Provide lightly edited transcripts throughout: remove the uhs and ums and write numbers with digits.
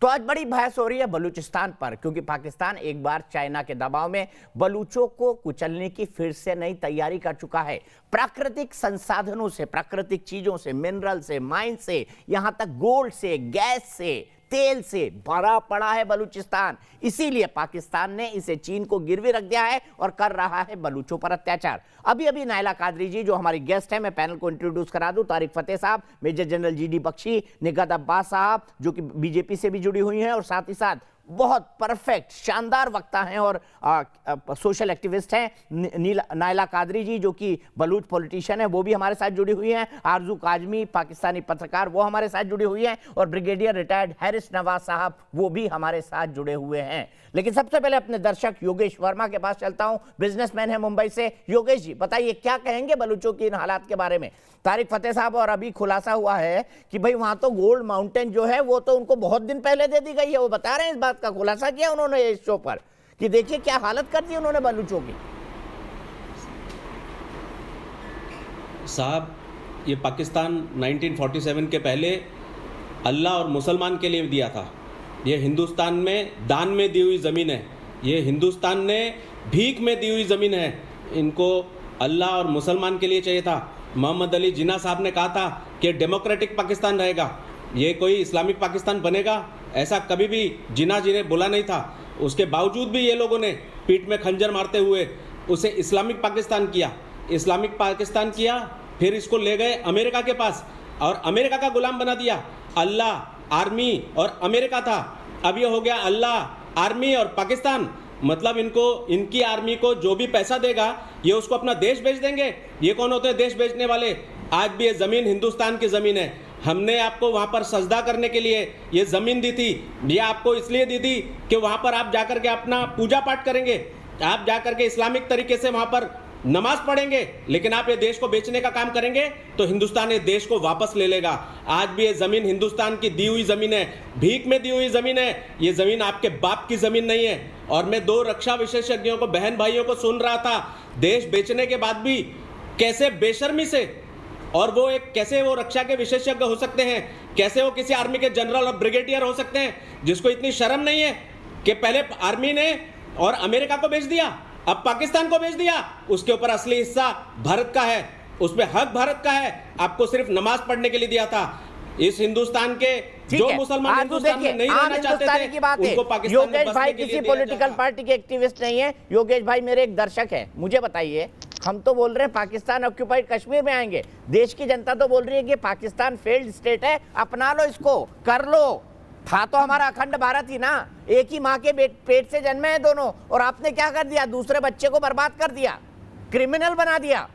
तो आज बड़ी बहस हो रही है बलूचिस्तान पर, क्योंकि पाकिस्तान एक बार चाइना के दबाव में बलूचों को कुचलने की फिर से नई तैयारी कर चुका है। प्राकृतिक संसाधनों से, प्राकृतिक चीजों से, मिनरल से, माइन से, यहां तक गोल्ड से, गैस से, तेल से भरा पड़ा है बलूचिस्तान। इसीलिए पाकिस्तान ने इसे चीन को गिरवी रख दिया है और कर रहा है बलूचों पर अत्याचार। अभी अभी नायला कादरी जी जो हमारी गेस्ट है, मैं पैनल को इंट्रोड्यूस करा दूं। तारिक फतेह साहब, major general GD Bakshi, Nighat Abbas साहब जो कि बीजेपी से भी जुड़ी हुई हैं और साथ ही साथ बहुत परफेक्ट शानदार वक्ता हैं और सोशल एक्टिविस्ट हैं नायला कादरी जी जो कि बलूच पॉलिटिशियन है, वो भी हमारे साथ जुड़ी हुई हैं। आरजू काजमी पाकिस्तानी पत्रकार, वो हमारे साथ जुड़ी हुई हैं और ब्रिगेडियर रिटायर्ड हैरिस नवाज साहब वो भी हमारे साथ जुड़े हुए हैं। लेकिन सबसे पहले अपने दर्शक योगेश वर्मा के पास चलता हूं, बिजनेसमैन है मुंबई से। योगेश जी बताइए क्या कहेंगे बलूचों की इन हालात के बारे में। तारिक फतेह साहब, और अभी खुलासा हुआ है कि भाई वहां तो गोल्ड माउंटेन जो है वो तो उनको बहुत दिन पहले दे दी गई है, वो बता रहे हैं, इस बात का खुलासा किया उन्होंने इस शो पर कि देखिए क्या हालत कर दी उन्होंने बलूचों की। साहब, ये पाकिस्तान 1947 के पहले अल्लाह और मुसलमान के लिए दिया था। ये हिंदुस्तान में दान में दी हुई ज़मीन है, ये हिंदुस्तान ने भीख में दी हुई ज़मीन है। इनको अल्लाह और मुसलमान के लिए चाहिए था। मोहम्मद अली जिन्ना साहब ने कहा था कि डेमोक्रेटिक पाकिस्तान रहेगा, ये कोई इस्लामिक पाकिस्तान बनेगा, ऐसा कभी भी जिन्ना जी ने बोला नहीं था। उसके बावजूद भी ये लोगों ने पीठ में खंजर मारते हुए उसे इस्लामिक पाकिस्तान किया। इस्लामिक पाकिस्तान किया, फिर इसको ले गए अमेरिका के पास और अमेरिका का गुलाम बना दिया। अल्लाह, आर्मी और अमेरिका था, अब ये हो गया अल्लाह, आर्मी और पाकिस्तान। मतलब इनको, इनकी आर्मी को जो भी पैसा देगा ये उसको अपना देश बेच देंगे। ये कौन होते हैं देश बेचने वाले? आज भी ये ज़मीन हिंदुस्तान की ज़मीन है। हमने आपको वहाँ पर सजदा करने के लिए ये ज़मीन दी थी। ये आपको इसलिए दी थी कि वहाँ पर आप जाकर के अपना पूजा पाठ करेंगे, आप जाकर के इस्लामिक तरीके से वहाँ पर नमाज पढ़ेंगे। लेकिन आप ये देश को बेचने का काम करेंगे तो हिंदुस्तान ये देश को वापस ले लेगा। आज भी ये ज़मीन हिंदुस्तान की दी हुई ज़मीन है, भीख में दी हुई ज़मीन है। ये ज़मीन आपके बाप की ज़मीन नहीं है। और मैं दो रक्षा विशेषज्ञों को, बहन भाइयों को सुन रहा था, देश बेचने के बाद भी कैसे बेशर्मी से, और वो एक कैसे वो रक्षा के विशेषज्ञ हो सकते हैं, कैसे वो किसी आर्मी के जनरल और ब्रिगेडियर हो सकते हैं, जिसको इतनी शर्म नहीं है कि पहले आर्मी ने और अमेरिका को बेच दिया, अब पाकिस्तान को बेच दिया। उसके ऊपर असली हिस्सा भारत का है, उसमें हक भारत का है। आपको सिर्फ नमाज पढ़ने के लिए दिया था। इस हिंदुस्तान के जो मुसलमान हिंदुस्तान में नहीं रहना चाहते थे, की बात उनको है। पाकिस्तान योगेश भाई किसी पॉलिटिकल पार्टी के एक्टिविस्ट नहीं है। योगेश भाई मेरे एक दर्शक है, मुझे बताइए, हम तो बोल रहे हैं पाकिस्तान ऑक्यूपाइड कश्मीर में आएंगे, देश की जनता तो बोल रही है कि पाकिस्तान फेल्ड स्टेट है, अपना लो इसको, कर लो। था तो हमारा अखंड भारत ही ना, एक ही माँ के पेट से जन्मे हैं दोनों, और आपने क्या कर दिया? दूसरे बच्चे को बर्बाद कर दिया, क्रिमिनल बना दिया।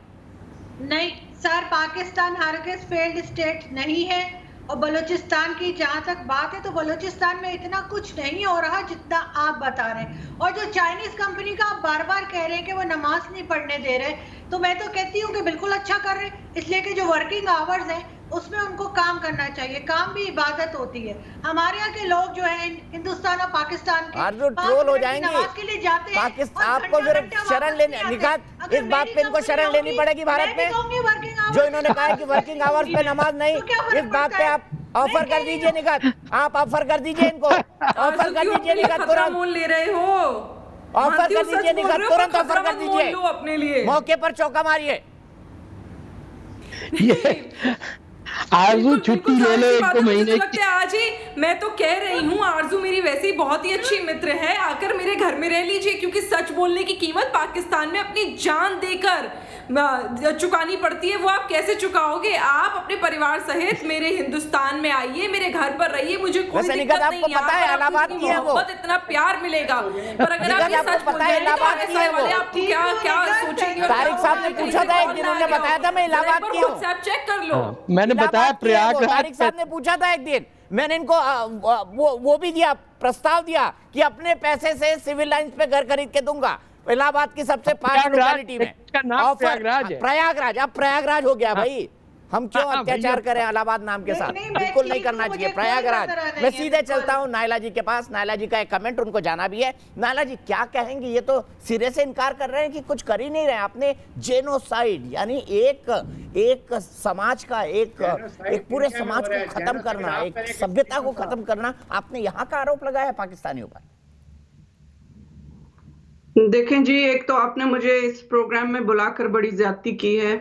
नहीं सर, पाकिस्तान हरगिज़ फेल्ड स्टेट नहीं है। और बलूचिस्तान की जहाँ तक बात है तो बलूचिस्तान में इतना कुछ नहीं हो रहा जितना आप बता रहे हैं। और जो चाइनीज कंपनी का आप बार बार कह रहे हैं कि वो नमाज नहीं पढ़ने दे रहे, तो मैं तो कहती हूँ कि बिल्कुल अच्छा कर रहे हैं, इसलिए कि जो वर्किंग आवर्स हैं उसमें उनको काम करना चाहिए। काम भी इबादत होती है। हमारे यहाँ के लोग जो है हिंदुस्तान और पाकिस्तान के ट्रोल हो जाएंगे, नमाज के लिए जाते हैं। आपको सिर्फ शरण लेने, निकात इस बात पे इनको शरण लेनी पड़ेगी भारत में। जो इन्होंने कहा है कि वर्किंग आवर्स पे नमाज नहीं, इस बात पे आप ऑफर कर दीजिए निकात, आप ऑफर कर दीजिए इनको, ऑफर कर दीजिए निकात, तुरंत ले रहे हो, ऑफर कर दीजिए निकात, तुरंत ऑफर कर दीजिए, अपने लिए मौके पर चौका मारिए। आरजू छुट्टी ले ले एक महीने की। आज ही मैं तो कह रही हूँ, आरजू मेरी वैसे ही बहुत ही अच्छी मित्र है, आकर मेरे घर में रह लीजिए, क्योंकि सच बोलने की कीमत पाकिस्तान में अपनी जान देकर चुकानी पड़ती है। वो आप कैसे चुकाओगे? आप अपने परिवार सहित मेरे हिंदुस्तान में आइए, मेरे घर पर रहिए, मुझे कोई दिक्कत नहीं है। पता है इलाहाबाद की है वो, इतना प्यार मिलेगा। पर अगर आप ये सच बोल रहे हैं तो ऐसे वाले आप क्या क्या सोचेंगे? तारिक साहब ने पूछा था एक दिन, उन्होंने बताया था मैं इलाहाबाद की हूँ, चेक कर लो। मैंने बताया प्रयागराज। तारिक साहब ने पूछा था एक दिन, मैंने इनको वो भी दिया, प्रस्ताव दिया कि अपने पैसे से सिविल लाइंस पे घर खरीद के दूंगा इलाहाबाद की सबसे 5 लोकेलिटी में। प्रयागराज है। प्रयागराज, अब प्रयागराज हो गया भाई, हम क्यों अत्याचार करें इलाहाबाद नाम के साथ? नहीं, बिल्कुल मैं नहीं करना मुझे चाहिए। कोई प्रयागराज, खतरा नहीं मैं है, सीधे बिल्कुल। चलता हूँ नायला जी के पास। नायला जी का एक कमेंट उनको जाना भी है। नायला जी क्या कहेंगे? ये तो सिरे से इनकार कर रहे हैं कि कुछ कर ही नहीं रहे। आपने जेनोसाइड यानी एक समाज का एक पूरे समाज को खत्म करना, एक सभ्यता को खत्म करना, आपने यहाँ का आरोप लगाया है पाकिस्तानियों पर। देखें जी, एक तो आपने मुझे इस प्रोग्राम में बुलाकर बड़ी ज्यादती की है,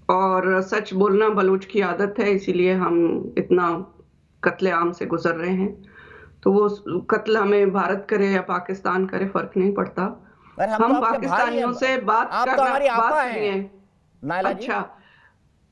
और सच बोलना बलूच की आदत है, इसीलिए हम इतना कत्लेआम से गुजर रहे हैं। तो वो कत्ल हमें भारत करे या पाकिस्तान करे फर्क नहीं पड़ता। हम पाकिस्तानियों से बात करना नायला जी। अच्छा,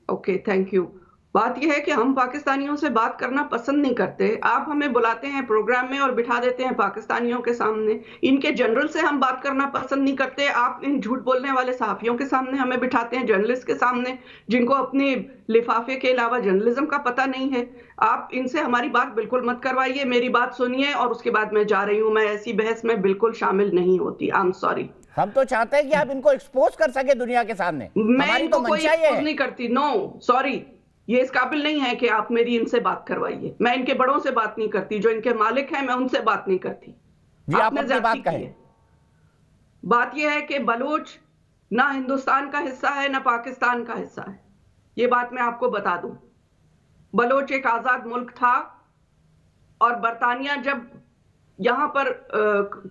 ओके, थैंक यू। बात यह है कि हम पाकिस्तानियों से बात करना पसंद नहीं करते। आप हमें बुलाते हैं प्रोग्राम में और बिठा देते हैं पाकिस्तानियों के सामने। इनके जनरल से हम बात करना पसंद नहीं करते। आप इन झूठ बोलने वाले सहाफियों के सामने हमें बिठाते हैं, जर्नलिस्ट के सामने, जिनको अपने लिफाफे के अलावा जर्नलिज्म का पता नहीं है। आप इनसे हमारी बात बिल्कुल मत करवाइए। मेरी बात सुनिए और उसके बाद मैं जा रही हूँ। मैं ऐसी बहस में बिल्कुल शामिल नहीं होती। I am sorry. हम तो चाहते हैं कि आप इनको एक्सपोज कर सके दुनिया के सामने। मैं इनको कोई एक्सपोज नहीं करती। नो, सॉरी, ये इस काबिल नहीं है कि आप मेरी इनसे बात करवाइए। मैं इनके बड़ों से बात नहीं करती, जो इनके मालिक हैं, मैं उनसे बात नहीं करती। जी, आप अपनी बात कहें। बात यह है कि बलूच ना हिंदुस्तान का हिस्सा है ना पाकिस्तान का हिस्सा है। ये बात मैं आपको बता दूं। बलूच एक आजाद मुल्क था, और बरतानिया जब यहां पर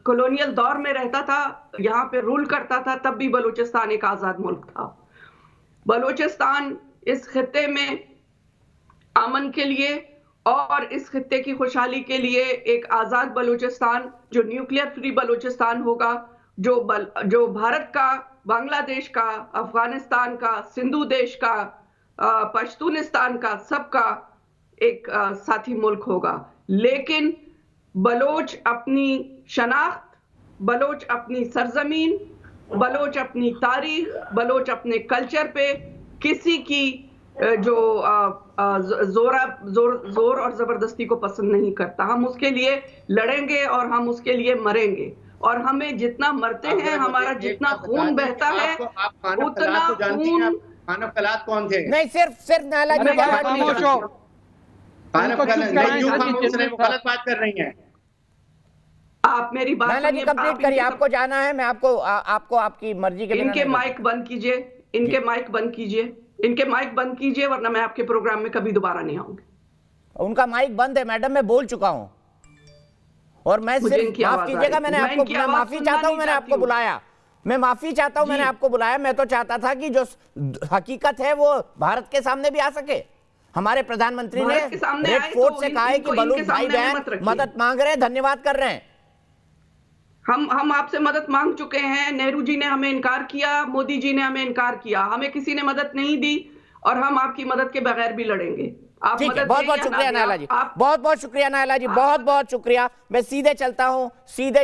कॉलोनियल दौर में रहता था, यहां पे रूल करता था, तब भी बलूचिस्तान एक आजाद मुल्क था। बलूचिस्तान इस खित्ते में अमन के लिए और इस खित्ते की खुशहाली के लिए एक आजाद बलूचिस्तान, जो न्यूक्लियर फ्री बलूचिस्तान होगा, जो भारत का, बांग्लादेश का, अफगानिस्तान का, सिंधु देश का, पश्तूनिस्तान का, सबका एक साथी मुल्क होगा। लेकिन बलोच अपनी शनाख्त, बलोच अपनी सरजमीन, बलोच अपनी तारीख, बलोच अपने कल्चर पे किसी की जो जोर और जबरदस्ती को पसंद नहीं करता। हम उसके लिए लड़ेंगे और हम उसके लिए मरेंगे, और हमें जितना मरते हैं, हमारा जितना खून बहता है, उतना खून। मानव कलात कौन थे? नहीं, सिर्फ नायला जी गलत बात कर रही हैं आप। मेरी बात नायला जी कंप्लीट करिए। आपको जाना है, मैं आपको आपकी मर्जी के बिना इनके माइक बंद कीजिए, इनके माइक बंद कीजिए, इनके माइक बंद कीजिए, वरना मैं आपके प्रोग्राम में कभी दोबारा नहीं आऊंगी। उनका माइक बंद है मैडम, मैं बोल चुका हूं। और मैं सिर्फ माफ कीजिएगा, मैं माफी चाहता हूं, मैंने आपको बुलाया, मैं माफी चाहता हूं, मैंने आपको बुलाया। मैं तो चाहता था कि जो हकीकत है वो भारत के सामने भी आ सके। हमारे प्रधानमंत्री ने रेड फोर्ट से कहा है कि बलूच भाई बहन मदद मांग रहे हैं, धन्यवाद कर रहे हैं। हम आपसे मदद मांग चुके हैं। नेहरू जी ने हमें इनकार किया, मोदी जी ने हमें इनकार किया, हमें किसी ने मदद नहीं दी, और हम आपकी मदद के बगैर भी लड़ेंगे। आप ठीक है, बहुत बहुत शुक्रिया नायला जी, बहुत बहुत शुक्रिया नायला जी, बहुत बहुत शुक्रिया। मैं सीधे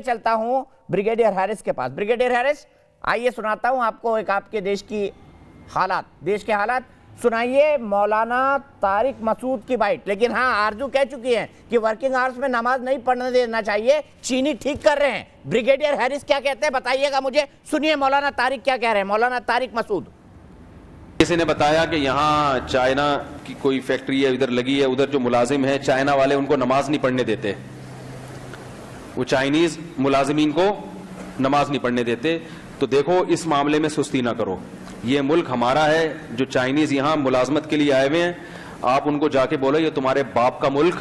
चलता हूं ब्रिगेडियर हैरिस के पास। ब्रिगेडियर हैरिस, आइए सुनाता हूं आपको एक आपके देश के हालात सुनाइए। मौलाना तारिक मसूद की बाइट। लेकिन हाँ, आरजू कह चुकी हैं कि वर्किंग आवर्स में नमाज नहीं पढ़ने देना चाहिए, चीनी ठीक कर रहे हैं। ब्रिगेडियर हैरिस क्या कहते हैं बताइएगा मुझे। सुनिए मौलाना तारिक क्या कह रहे हैं। मौलाना तारिक मसूद। किसी ने बताया कि यहाँ चाइना की कोई फैक्ट्री है, इधर लगी है, उधर जो मुलाजिम है चाइना वाले, उनको नमाज नहीं पढ़ने देते, वो चाइनीज मुलाजिमीन को नमाज नहीं पढ़ने देते। तो देखो, इस मामले में सुस्ती ना करो। ये मुल्क हमारा है। जो चाइनीज यहाँ मुलाजमत के लिए आए हुए हैं, आप उनको जाके बोलो ये तुम्हारे बाप का मुल्क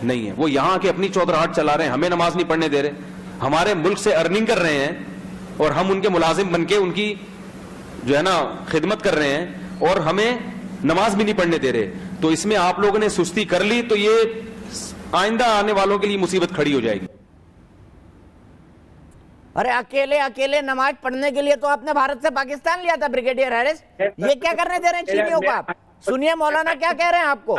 नहीं है। वो यहाँ के अपनी चौधराहट चला रहे हैं, हमें नमाज नहीं पढ़ने दे रहे। हमारे मुल्क से अर्निंग कर रहे हैं और हम उनके मुलाजिम बनके उनकी जो है ना खिदमत कर रहे हैं, और हमें नमाज भी नहीं पढ़ने दे रहे। तो इसमें आप लोगों ने सुस्ती कर ली तो ये आइंदा आने वालों के लिए मुसीबत खड़ी हो जाएगी। अरे अकेले नमाज पढ़ने के लिए तो आपने भारत से पाकिस्तान लिया था ब्रिगेडियर हैरिस, ये क्या करने दे रहे हैं चीनियों को आप? सुनिए मौलाना क्या कह रहे हैं आपको।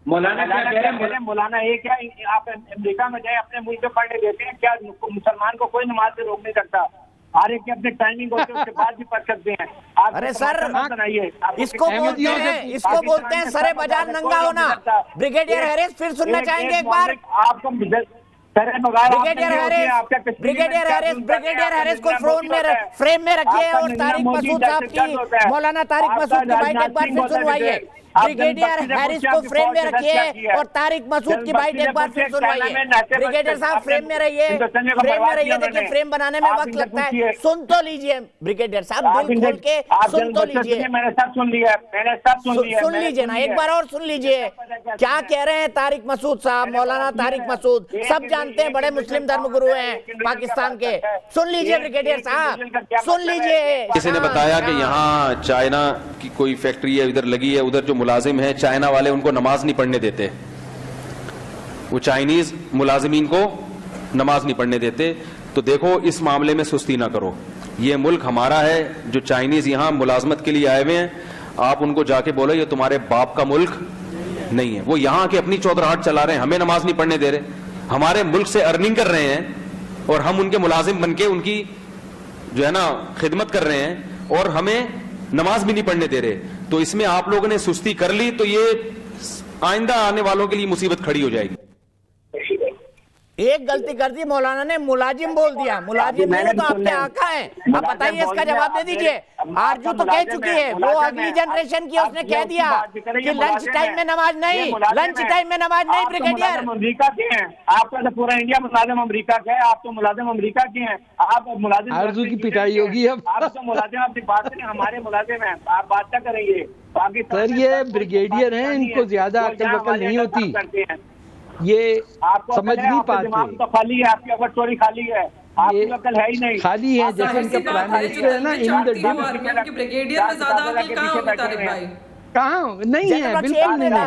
मौलाना क्या कह रहे हैं? मौलाना ये क्या आप अमेरिका में जाए अपने मुल्क में पढ़ने देते हैं क्या? मुसलमान को कोई नमाज से रोक नहीं सकता, हर एक के अपने टाइमिंग होते हैं, उसके बाद भी पढ़ सकते हैं। अरे सर, इसको बोलते हैं सरे बाजार नंगा होना। ब्रिगेडियर हैरिस फिर सुनना चाहेंगे एक बार? ब्रिगेडियर हैरिस को फ्रेम में रखिए और तारिक मसूद साहब की, मौलाना तारिक मसूद की बाइट एक बार फिर सुनवाइए। ब्रिगेडियर हैरिस को फ्रेम में रखिए और तारिक मसूद की बाइट एक बार फिर सुनवाइए। ब्रिगेडियर साहब फ्रेम में रहिए, देखिए फ्रेम बनाने में वक्त लगता है, सुन तो लीजिए ब्रिगेडियर साहब, दिल खोल के सुन तो लीजिए। मैंने सब सुन लिया, सुन लीजिए ना, एक बार और सुन लीजिए क्या कह रहे हैं तारिक मसूद साहब, मौलाना तारिक मसूद, सब जानते हैं, बड़े मुस्लिम धर्मगुरु हैं पाकिस्तान के। सुन लीजिए ब्रिगेडियर साहब, सुन लीजिए। किसी ने बताया कि यहाँ चाइना की कोई फैक्ट्री है इधर लगी है, उधर जो मुलाजिम है चाइना वाले उनको नमाज नहीं पढ़ने देते, वो चाइनीज मुलाजिमीन को नमाज नहीं पढ़ने देते। तो देखो इस मामले में सुस्ती ना करो, ये मुल्क हमारा है, जो चाइनीज यहाँ मुलाजमत के लिए आए हुए हैं आप उनको जाके बोलो ये तुम्हारे बाप का मुल्क नहीं है। वो यहाँ के अपनी चौधराहट चला रहे हैं, हमें नमाज नहीं पढ़ने दे रहे, हमारे मुल्क से अर्निंग कर रहे हैं और हम उनके मुलाजिम बनके उनकी जो है ना खिदमत कर रहे हैं और हमें नमाज भी नहीं पढ़ने दे रहे। तो इसमें आप लोगों ने सुस्ती कर ली तो ये आइंदा आने वालों के लिए मुसीबत खड़ी हो जाएगी। एक गलती कर दी मौलाना ने, मुलाजिम बोल दिया, मुलाजिम नहीं तो आपके आका है। अब बताइए इसका जवाब दे दीजिए। आरजू तो कह चुकी है, वो अगली जनरेशन की, उसने कह दिया कि लंच टाइम में नमाज नहीं, लंच टाइम में नमाज नहीं। ब्रिगेडियर अमेरिका के हैं, आपका तो पूरा इंडिया मुलाजिम अमेरिका के है, आप तो मुलाजिम अमेरिका के हैं, आप मुलाजिम आरजू की पिटाई होगी अब। आप तो मुलाजिम, आपकी बात करें, हमारे मुलाजिम हैं, आप बात क्या करेंगे। सर ये ब्रिगेडियर हैं, इनको ज्यादा अक्ल बकल नहीं होती, ये समझ नहीं पाते। तो खाली है, आपकी अगर चोरी खाली है, आपकी अकल है ही नहीं, खाली है। जैसे इनका प्राइम मिनिस्टर है ना, इन द ब्रिगेडियर में ज्यादा अकल कहाँ होगी तारिक भाई? कहाँ नहीं है, बिल्कुल नहीं है।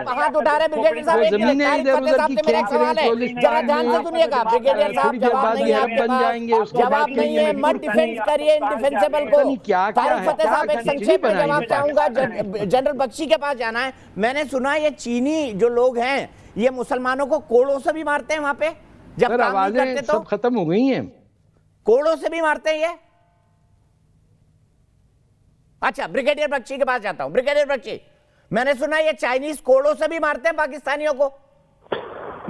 हाथ उठा रहे ब्रिगेडियर साहब, जमीनें इधर उधर की खेत रहे, जरा ध्यान से सुनिएगा ब्रिगेडियर साहब, जवाब नहीं है आपके पास, जवाब नहीं है, मत डिफेंस करिए इंडिफेंसिबल को। तारिक फतेह साहब एक संक्षेप में जवाब चाहूंगा, जनरल बख्शी के पास जाना है। मैंने सुना ये चीनी जो लोग हैं ये मुसलमानों को कोड़ों से भी मारते हैं वहां पे, जब काम नहीं करते तो सब खत्म हो गई हैं, कोड़ों से भी मारते हैं ये। अच्छा ब्रिगेडियर बख्शी के पास जाता हूं। ब्रिगेडियर बख्शी, मैंने सुना ये चाइनीज कोड़ों से भी मारते हैं पाकिस्तानियों को।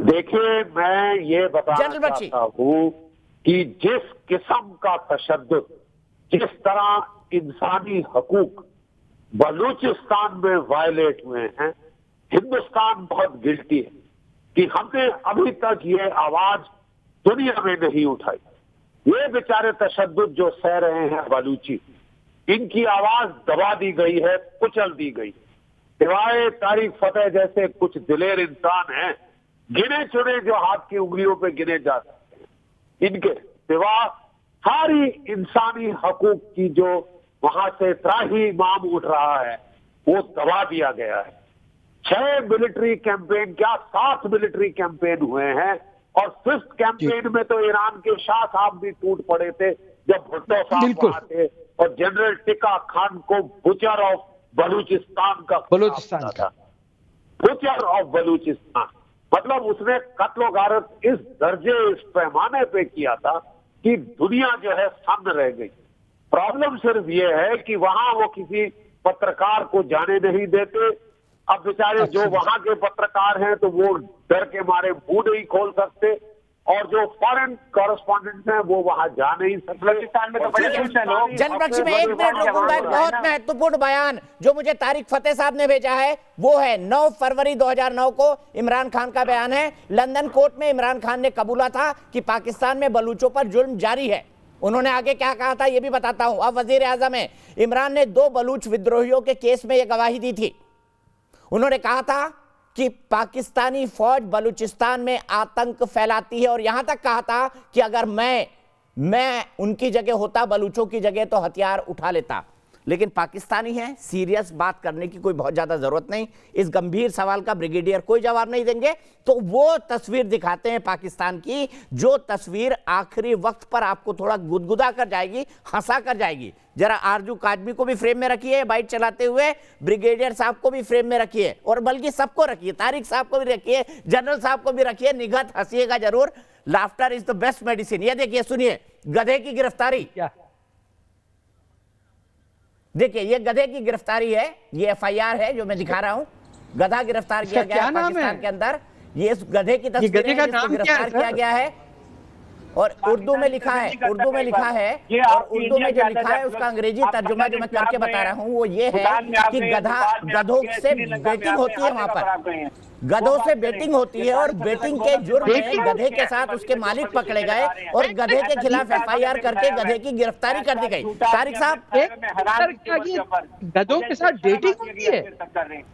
देखिए मैं ये बताना चाहता हूं कि जिस किस्म का तशद्दुद, जिस तरह इंसानी हकूक बलूचिस्तान में वायलेट हुए हैं, हिंदुस्तान बहुत गिल्टी है कि हमने अभी तक ये आवाज दुनिया में नहीं उठाई। ये बेचारे तशद्दुद जो सह रहे हैं बलूची, इनकी आवाज दबा दी गई है, कुचल दी गई। सिवाय तारिक फतेह जैसे कुछ दिलेर इंसान हैं, गिने चुने जो हाथ की उंगलियों पे गिने जा सकते हैं, इनके सिवा सारी इंसानी हकूक की जो वहां से त्राही माम उठ रहा है वो दबा दिया गया है। 6 मिलिट्री कैंपेन, क्या 7 मिलिट्री कैंपेन हुए हैं, और 5th कैंपेन में तो ईरान के शाह साहब भी टूट पड़े थे जब भुट्टो साहब वहां थे और जनरल टिका खान को बुचर ऑफ बलूचिस्तान का था। बुचर ऑफ बलूचिस्तान मतलब उसने कत्लो गारत इस दर्जे, इस पैमाने पे किया था कि दुनिया जो है सन्न रह गई। प्रॉब्लम सिर्फ ये है कि वहां वो किसी पत्रकार को जाने नहीं देते। अब बेचारे जो वहां के पत्रकार हैं तो वो डर के मारे मुंह नहीं खोल सकते, और जो फॉरेन कॉरेस्पॉन्डेंट हैं वो वहां जा नहीं सकते। पाकिस्तान में तो बड़े खुश हैं लोग। जनपक्ष में 1 मिनट रुकूंगा, एक बहुत महत्वपूर्ण बयान जो मुझे तारिक फतेह साहब ने भेजा है वो है 9 फरवरी 2009 को इमरान खान का बयान है। लंदन कोर्ट में इमरान खान ने कबूला था कि पाकिस्तान में बलूचों पर जुल्म जारी है। उन्होंने आगे क्या कहा था ये भी बताता हूं। अब वजीर आजम है, इमरान ने 2 बलूच विद्रोहियों के केस में यह गवाही दी थी। उन्होंने कहा था कि पाकिस्तानी फौज बलूचिस्तान में आतंक फैलाती है, और यहां तक कहा था कि अगर मैं उनकी जगह होता, बलूचों की जगह, तो हथियार उठा लेता। लेकिन पाकिस्तानी है, सीरियस बात करने की कोई बहुत ज्यादा जरूरत नहीं। इस गंभीर सवाल का ब्रिगेडियर कोई जवाब नहीं देंगे, तो वो तस्वीर दिखाते हैं पाकिस्तान की, जो तस्वीर आखिरी वक्त पर आपको थोड़ा गुदगुदा कर जाएगी, हंसा कर जाएगी। जरा आरजू काजमी को भी फ्रेम में रखिए बाइट चलाते हुए, ब्रिगेडियर साहब को भी फ्रेम में रखिए, और बल्कि सबको रखिए, तारिक साहब को भी रखिए, जनरल साहब को भी रखिए, निगत हंसिएगा जरूर। Laughter is the best medicine. ये देखिए, सुनिए, गधे की गिरफ्तारी। देखिए ये गधे की गिरफ्तारी है, ये FIR है जो मैं दिखा रहा हूं। गधा गिरफ्तार किया गया पाकिस्तान के अंदर। ये इस गधे की तस्वीर गधे का है जिसको नाम क्या है, गिरफ्तार किया सर? गया है और उर्दू में लिखा है, उर्दू में लिखा है और उर्दू में जो लिखा है उसका अंग्रेजी तर्जुमा जो मैं करके बता रहा हूँ वो ये है कि गधों से बेटिंग होती है, वहां पर गधों से बेटिंग होती है और बेटिंग के जुर्म में गधे के साथ उसके मालिक पकड़े गए और गधे के खिलाफ FIR करके गधे की गिरफ्तारी कर दी गई। तारिक साहब, गधों के साथ डेटिंग होती है?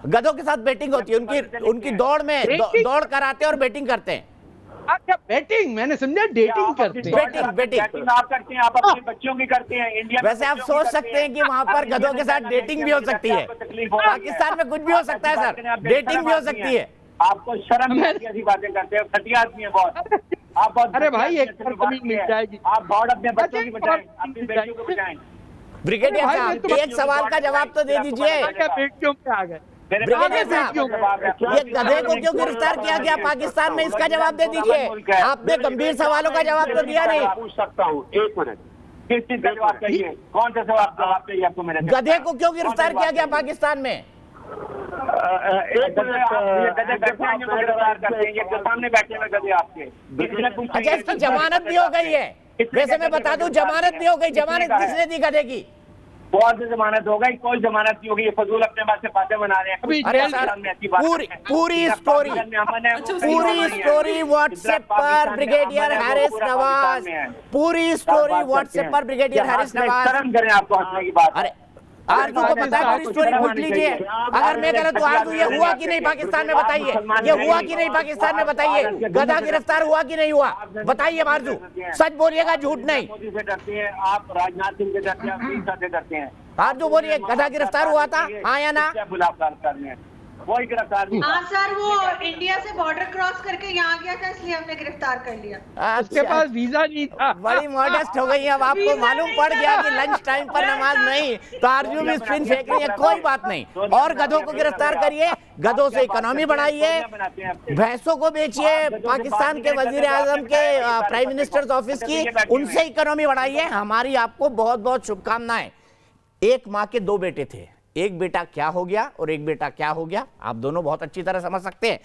गधों के साथ बेटिंग होती है, उनकी दौड़ में दौड़ कराते हैं और बेटिंग करते हैं। क्या बेटिंग? मैंने समझा डेटिंग करते हैं। बेटिंग आप करते हैं, आप अपने बच्चों की करते हैं। इंडिया में वैसे आप सोच सकते हैं कि वहां पर गधों के साथ डेटिंग भी हो सकती है। पाकिस्तान में कुछ भी हो सकता है सर, डेटिंग भी हो सकती है। आपको शर्म नहीं आती ऐसी बातें करते हैं, घटिया आदमी है बहुत। आप बहुत अरे भाई, एक जमीन मिल जाएगी। आप बहुत अपने बच्चों की बचाएं, अपनी बेटियों को बचाएं। ब्रिगेडियर साहब, एक सवाल का जवाब तो दे दीजिए। बेटियों पे आ गए। ब्रिगेडियर साहब, ये गधे को क्यों गिरफ्तार किया गया पाकिस्तान में, इसका जवाब दे दीजिए। आपने गंभीर सवालों का जवाब तो दिया नहीं। पूछ सकता हूँ, एक मिनट। किस चीज का जवाब चाहिए? कौन सा जवाब चाहिए आपको मेरे से? गधे को क्यों गिरफ्तार किया गया पाकिस्तान में? एक गधे बैठे हैं, जो गिरफ्तार करते हैं, ये जो सामने बैठे हैं गधे आपके। अच्छा, इसकी जमानत भी हो गई है। वैसे मैं बता दूं, जमानत भी हो गई। जमानत किसने दी गधे की? बहुत से जमानत हो गई, कोई जमानत नहीं होगी। ये फजूल अपने बात से बातें बना रहे हैं। अरे सर, पूरी स्टोरी व्हाट्सएप पर ब्रिगेडियर हैरिस नवाज, पूरी स्टोरी व्हाट्सएप पर ब्रिगेडियर हैरिस नवाज। शर्म करें आपको हंसने की बात। अरे आरजू को पता है, पूरी स्टोरी पूछ लीजिए। अगर मैं गलत हूँ आरजू, ये हुआ कि नहीं पाकिस्तान में बताइए, ये हुआ कि नहीं पाकिस्तान में बताइए। गधा गिरफ्तार हुआ कि नहीं हुआ बताइए आरजू, सच बोलिएगा, झूठ नहीं। मोदी से डरते हैं आप, राजनाथ सिंह से डरते हैं, अमित शाह से डरते हैं। आरजू बोलिए, गधा गिरफ्तार हुआ था, हाँ या ना? वही गिरफ्तार। हाँ सर, वो इंडिया से बॉर्डर क्रॉस करके यहाँ गया था, इसलिए हमने गिरफ्तार कर लिया। उसके पास वीजा नहीं था। बड़ी मॉडेस्ट हो गई। अब आपको मालूम पड़ गया कि लंच टाइम पर नमाज नहीं, तो आरजू भी स्पिन फेंक रही है। कोई बात नहीं, और गधों को गिरफ्तार करिए, गधों से इकोनॉमी बढ़ाइए, भैंसों को बेचिए, पाकिस्तान के वजीर आजम के प्राइम मिनिस्टर ऑफिस की, उनसे इकोनॉमी बढ़ाइए। हमारी आपको बहुत बहुत शुभकामनाएं। एक माँ के दो बेटे थे, एक बेटा क्या हो गया और एक बेटा क्या हो गया, आप दोनों बहुत अच्छी तरह समझ सकते हैं।